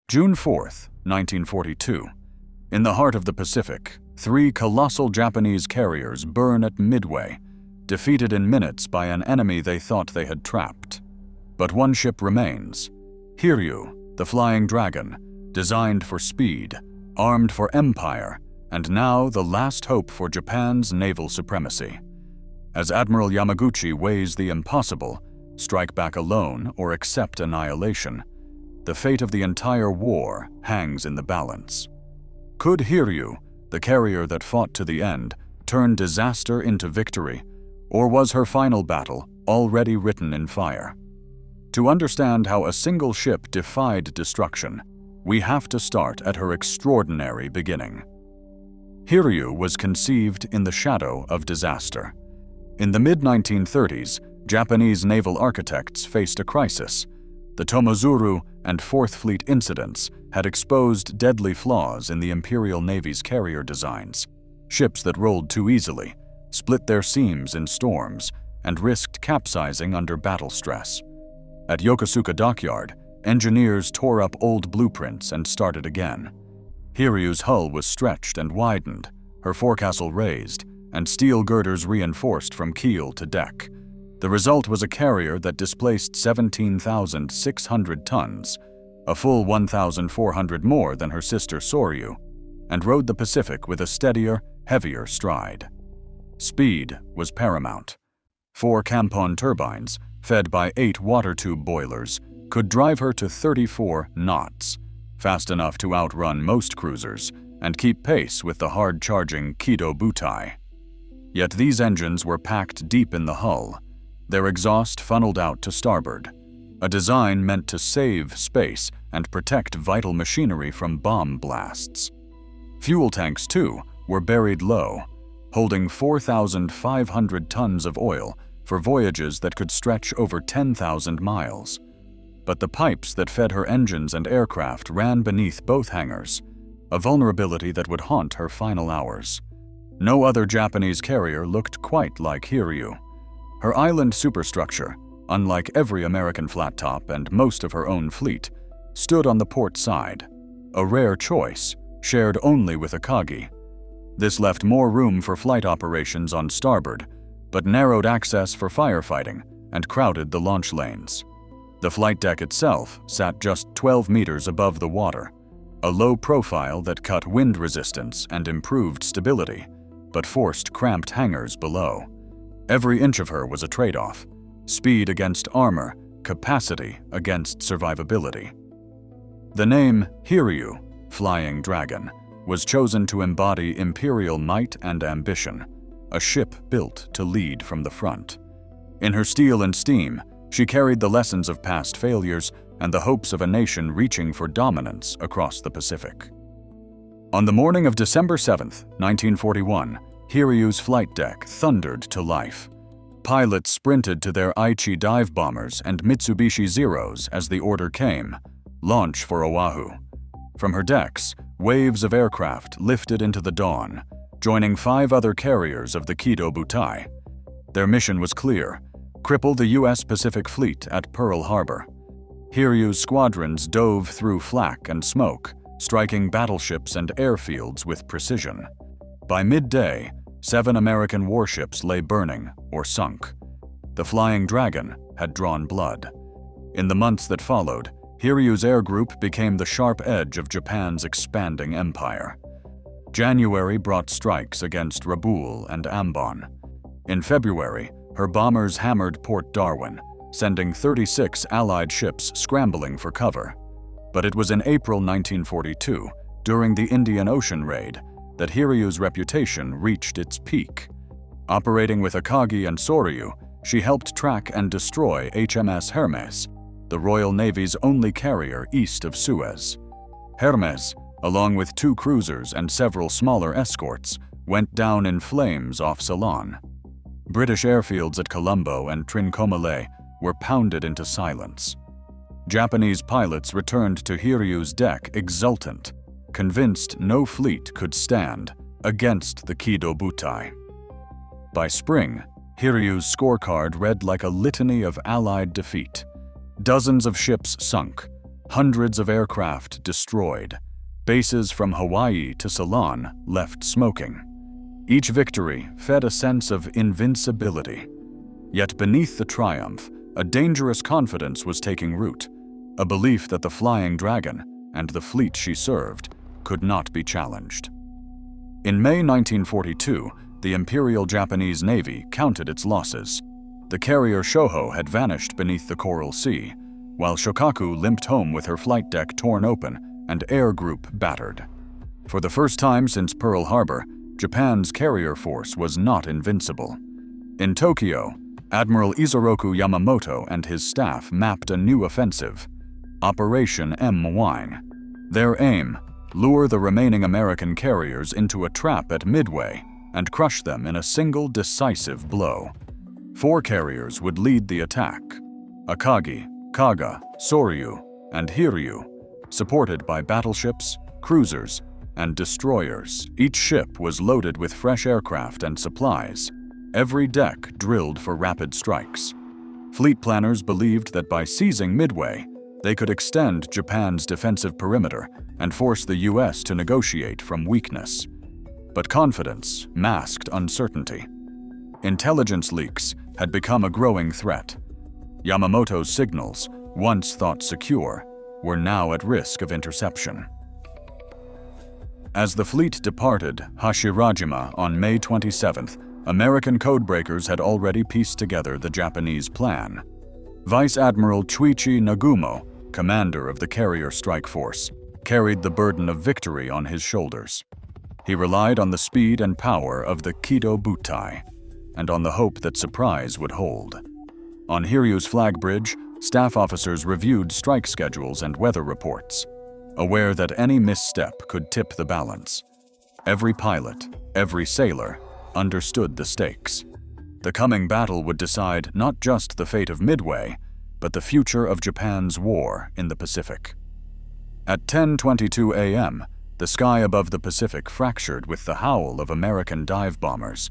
June 4th, 1942. In the heart of the Pacific, 3 colossal Japanese carriers burn at Midway, defeated in minutes by an enemy they thought they had trapped. But one ship remains, Hiryū, the Flying Dragon, designed for speed, armed for empire, and now the last hope for Japan's naval supremacy. As Admiral Yamaguchi weighs the impossible, strike back alone or accept annihilation, the fate of the entire war hangs in the balance. Could Hiryū, the carrier that fought to the end, turn disaster into victory, or was her final battle already written in fire? To understand how a single ship defied destruction, we have to start at her extraordinary beginning. Hiryū was conceived in the shadow of disaster. In the mid-1930s, Japanese naval architects faced a crisis. The Tomozuru and Fourth Fleet incidents had exposed deadly flaws in the Imperial Navy's carrier designs. Ships that rolled too easily, split their seams in storms, and risked capsizing under battle stress. At Yokosuka Dockyard, engineers tore up old blueprints and started again. Hiryū's hull was stretched and widened, her forecastle raised, and steel girders reinforced from keel to deck. The result was a carrier that displaced 17,600 tons, a full 1,400 more than her sister Soryu, and rode the Pacific with a steadier, heavier stride. Speed was paramount. 4 Kampon turbines, fed by 8 water tube boilers, could drive her to 34 knots, fast enough to outrun most cruisers and keep pace with the hard-charging Kido Butai. Yet these engines were packed deep in the hull, their exhaust funneled out to starboard, a design meant to save space and protect vital machinery from bomb blasts. Fuel tanks, too, were buried low, holding 4,500 tons of oil for voyages that could stretch over 10,000 miles. But the pipes that fed her engines and aircraft ran beneath both hangars, a vulnerability that would haunt her final hours. No other Japanese carrier looked quite like Hiryū. Her island superstructure, unlike every American flat top and most of her own fleet, stood on the port side, a rare choice, shared only with Akagi. This left more room for flight operations on starboard, but narrowed access for firefighting and crowded the launch lanes. The flight deck itself sat just 12 meters above the water, a low profile that cut wind resistance and improved stability, but forced cramped hangars below. Every inch of her was a trade-off: speed against armor, capacity against survivability. The name Hiryū, Flying Dragon, was chosen to embody imperial might and ambition, a ship built to lead from the front. In her steel and steam, she carried the lessons of past failures and the hopes of a nation reaching for dominance across the Pacific. On the morning of December 7, 1941, Hiryū's flight deck thundered to life. Pilots sprinted to their Aichi dive bombers and Mitsubishi Zeros as the order came: launch for Oahu. From her decks, waves of aircraft lifted into the dawn, joining 5 other carriers of the Kido Butai. Their mission was clear: cripple the U.S. Pacific Fleet at Pearl Harbor. Hiryū's squadrons dove through flak and smoke, striking battleships and airfields with precision. By midday, 7 American warships lay burning or sunk. The Flying Dragon had drawn blood. In the months that followed, Hiryū's air group became the sharp edge of Japan's expanding empire. January brought strikes against Rabaul and Ambon. In February, her bombers hammered Port Darwin, sending 36 Allied ships scrambling for cover. But it was in April 1942, during the Indian Ocean raid, that Hiryū's reputation reached its peak. Operating with Akagi and Soryu, she helped track and destroy HMS Hermes, the Royal Navy's only carrier east of Suez. Hermes, along with 2 cruisers and several smaller escorts, went down in flames off Ceylon. British airfields at Colombo and Trincomalee were pounded into silence. Japanese pilots returned to Hiryū's deck exultant, convinced no fleet could stand against the Kido Butai. By spring, Hiryū's scorecard read like a litany of Allied defeat. Dozens of ships sunk, Hundreds of aircraft destroyed. Bases from Hawaii to Ceylon left smoking. Each victory fed a sense of invincibility. Yet beneath the triumph, a dangerous confidence was taking root, a belief that the Flying Dragon and the fleet she served could not be challenged. In May 1942, the Imperial Japanese Navy counted its losses. The carrier Shoho had vanished beneath the Coral Sea, while Shokaku limped home with her flight deck torn open and air group battered. For the first time since Pearl Harbor, Japan's carrier force was not invincible. In Tokyo, Admiral Isoroku Yamamoto and his staff mapped a new offensive, Operation M. Wine. Their aim: lure the remaining American carriers into a trap at Midway and crush them in a single decisive blow. 4 carriers would lead the attack: Akagi, Kaga, Soryu, and Hiryū, supported by battleships, cruisers, and destroyers. Each ship was loaded with fresh aircraft and supplies, every deck drilled for rapid strikes. Fleet planners believed that by seizing Midway, they could extend Japan's defensive perimeter and force the US to negotiate from weakness. But confidence masked uncertainty. Intelligence leaks had become a growing threat. Yamamoto's signals, once thought secure, were now at risk of interception. As the fleet departed Hashirajima on May 27th, American codebreakers had already pieced together the Japanese plan. Vice Admiral Chuichi Nagumo, commander of the carrier strike force, carried the burden of victory on his shoulders. He relied on the speed and power of the Kido Butai, and on the hope that surprise would hold. On Hiryū's flag bridge, staff officers reviewed strike schedules and weather reports, aware that any misstep could tip the balance. Every pilot, every sailor, understood the stakes. The coming battle would decide not just the fate of Midway, but the future of Japan's war in the Pacific. At 10:22 a.m., the sky above the Pacific fractured with the howl of American dive bombers.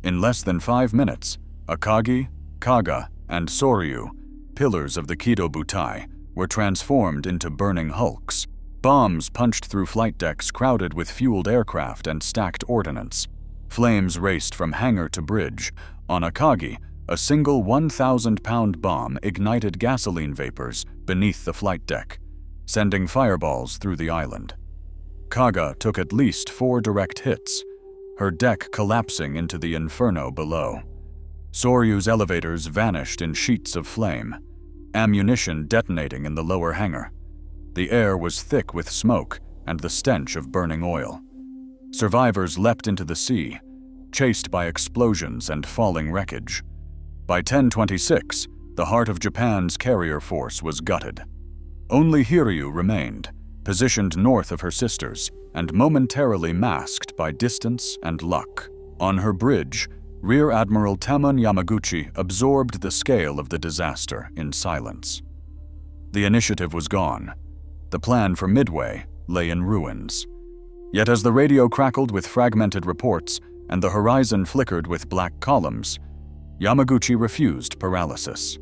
In less than 5 minutes, Akagi, Kaga, and Soryu, pillars of the Kido Butai, were transformed into burning hulks. Bombs punched through flight decks crowded with fueled aircraft and stacked ordnance. Flames raced from hangar to bridge. On Akagi, a single 1,000-pound bomb ignited gasoline vapors beneath the flight deck, sending fireballs through the island. Kaga took at least 4 direct hits, her deck collapsing into the inferno below. Soryu's elevators vanished in sheets of flame, ammunition detonating in the lower hangar. The air was thick with smoke and the stench of burning oil. Survivors leapt into the sea, chased by explosions and falling wreckage. By 10:26, the heart of Japan's carrier force was gutted. Only Hiryū remained, positioned north of her sisters and momentarily masked by distance and luck. On her bridge, Rear Admiral Tamon Yamaguchi absorbed the scale of the disaster in silence. The initiative was gone. The plan for Midway lay in ruins. Yet as the radio crackled with fragmented reports and the horizon flickered with black columns, Yamaguchi refused paralysis.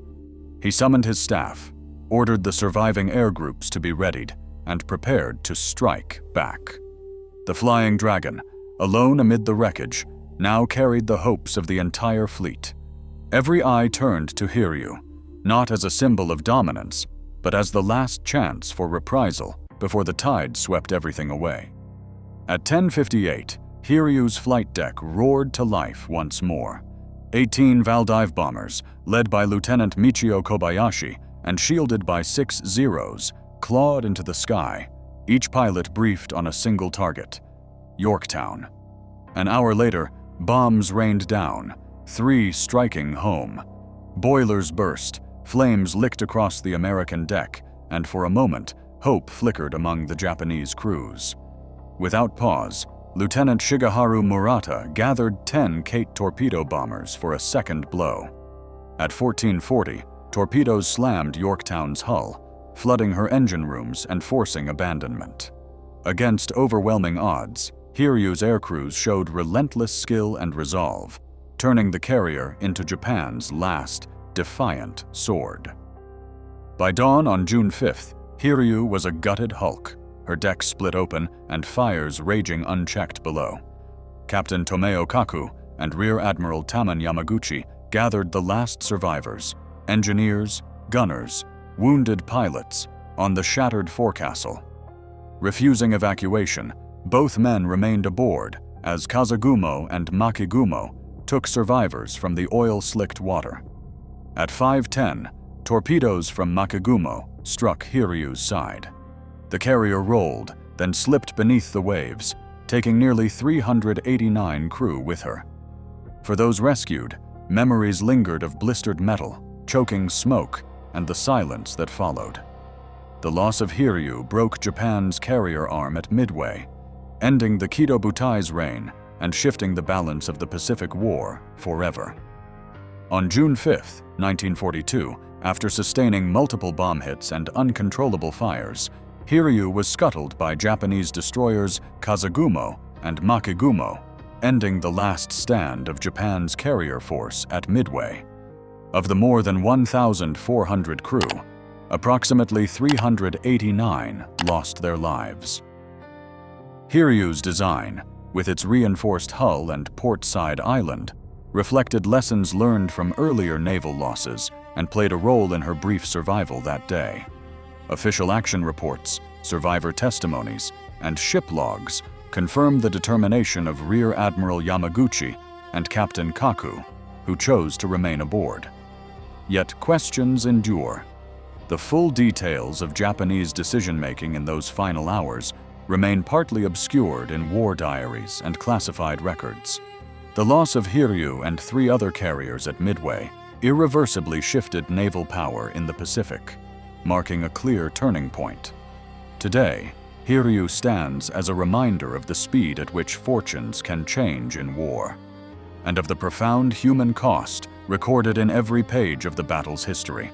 He summoned his staff, ordered the surviving air groups to be readied, and prepared to strike back. The Flying Dragon, alone amid the wreckage, now carried the hopes of the entire fleet. Every eye turned to Hiryū, not as a symbol of dominance, but as the last chance for reprisal before the tide swept everything away. At 10:58, Hiryū's flight deck roared to life once more. 18 Val dive bombers, led by Lieutenant Michio Kobayashi and shielded by 6 Zeros, clawed into the sky, each pilot briefed on a single target: Yorktown. An hour later, bombs rained down, 3 striking home. Boilers burst, flames licked across the American deck, and for a moment, hope flickered among the Japanese crews. Without pause, Lieutenant Shigeharu Murata gathered 10 Kate torpedo bombers for a second blow. At 14:40, torpedoes slammed Yorktown's hull, flooding her engine rooms and forcing abandonment. Against overwhelming odds, Hiryū's air crews showed relentless skill and resolve, turning the carrier into Japan's last defiant sword. By dawn on June 5th, Hiryū was a gutted hulk, her deck split open and fires raging unchecked below. Captain Tomeo Kaku and Rear Admiral Taman Yamaguchi gathered the last survivors, engineers, gunners, wounded pilots, on the shattered forecastle. Refusing evacuation, both men remained aboard as Kazagumo and Makigumo took survivors from the oil-slicked water. At 5:10, torpedoes from Makigumo struck Hiryū's side. The carrier rolled, then slipped beneath the waves, taking nearly 389 crew with her. For those rescued, memories lingered of blistered metal, choking smoke, and the silence that followed. The loss of Hiryū broke Japan's carrier arm at Midway, ending the Kido Butai's reign and shifting the balance of the Pacific War forever. On June 5, 1942, after sustaining multiple bomb hits and uncontrollable fires, Hiryū was scuttled by Japanese destroyers Kazagumo and Makigumo, ending the last stand of Japan's carrier force at Midway. Of the more than 1,400 crew, approximately 389 lost their lives. Hiryū's design, with its reinforced hull and port-side island, reflected lessons learned from earlier naval losses and played a role in her brief survival that day. Official action reports, survivor testimonies, and ship logs confirm the determination of Rear Admiral Yamaguchi and Captain Kaku, who chose to remain aboard. Yet questions endure. The full details of Japanese decision-making in those final hours remain partly obscured in war diaries and classified records. The loss of Hiryū and 3 other carriers at Midway irreversibly shifted naval power in the Pacific, marking a clear turning point. Today, Hiryū stands as a reminder of the speed at which fortunes can change in war, and of the profound human cost recorded in every page of the battle's history.